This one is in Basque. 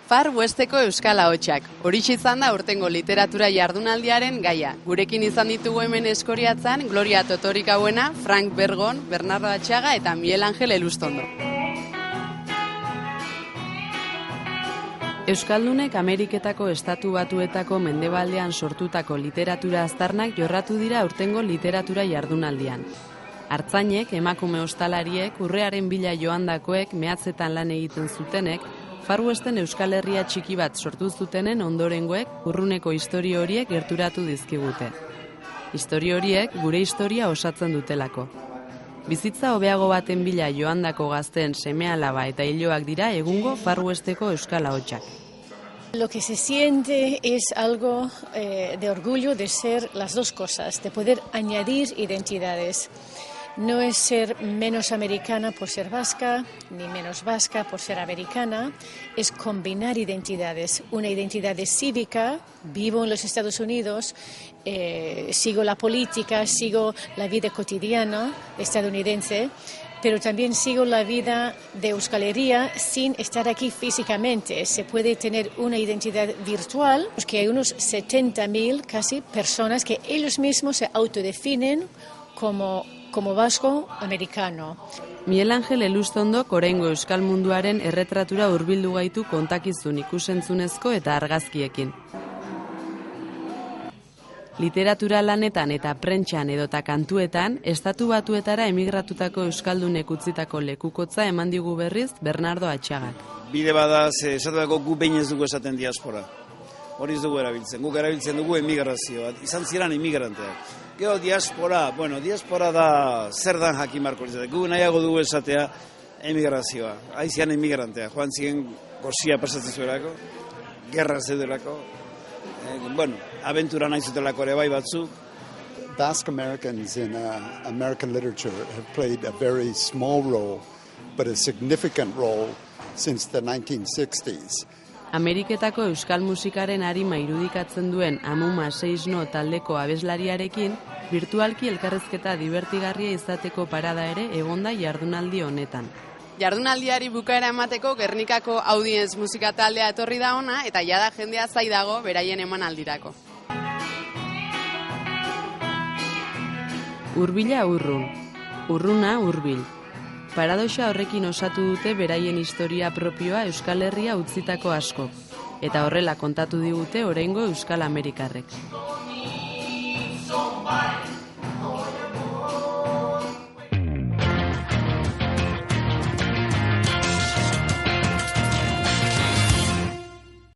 Far Westeko euskal ahotsak. Horixe izan da aurtengo literatura jardunaldiaren gaia. Gurekin izan ditugu hemen Eskoriatzan Gloria Totorika Buena, Frank Bergon, Bernardo Atxaga eta Miguel Angel Elustondo. Euskaldunek Ameriketako Estatu Batuetako mendebaldean sortutako literatura aztarnak jorratu dira aurtengo literatura jardunaldian. Artzainek, emakume ostalariek, urrearen bila joandakoek, mehatzetan lan egiten zutenek, Far Westen Euskal Herria txiki bat sortu zutenen ondorengoek urruneko istorio horiek gerturatu dizkigute. Istorio horiek gure historia osatzen dutelako. Bizitza hobeago baten bila joandako gazteen seme-alaba eta hiloak dira egungo Far Westeko euskal ahotsak. Lo que se siente es algo de orgullo de ser las dos cosas, de poder añadir identidades. No es ser menos americana por ser vasca, ni menos vasca por ser americana, es combinar identidades. Una identidad cívica, vivo en los Estados Unidos, sigo la política, sigo la vida cotidiana estadounidense, pero también sigo la vida de Euskal Herria sin estar aquí físicamente. Se puede tener una identidad virtual, porque hay unos 70.000 casi personas que ellos mismos se autodefinen como vasco-americano. Miguel Angel Elustondo oraingo euskal munduaren erretratura hurbildu gaitu kontakizun ikusentzunezko eta argazkiekin. Literatura lanetan eta prentsan edota kantuetan, Estatu Batuetara emigratutako euskaldunek utzitako lekukotza eman digu berriz Bernardo Atxagak. Bide badaz, esatuako gu behin ez dugu esaten diaspora. Hori ez dugu erabiltzen. Guk erabiltzen dugu emigrazioa. Izan ziren emigranteak. Gero diaspora, diaspora da zer dan jakin marko izatea. Gu nahiago dugu esatea emigrazioa. Haizian emigrantea. Joan ziren gozia pasatzen zuelako, gerra zeudelako. Abentura nahi zutelako ere bai batzuk. Basque Americans in American literature have played a very small role, but a significant role since the 1960s. Ameriketako euskal musikaren arima irudikatzen duen Amuma Seisno taldeko abeslariarekin, virtualki elkarrezketa divertigarria izateko parada ere egonda jardunaldi honetan. Jardunaldiari bukaera emateko Gernikako Audience musika taldea etorri da ona eta jada jendea zai dago beraien emanaldirako. Hurbila urrun, urruna hurbil. Paradoxa horrekin osatu dute beraien historia propioa Euskal Herria utzitako asko, eta horrela kontatu digute oraingo Euskal Amerikarrek.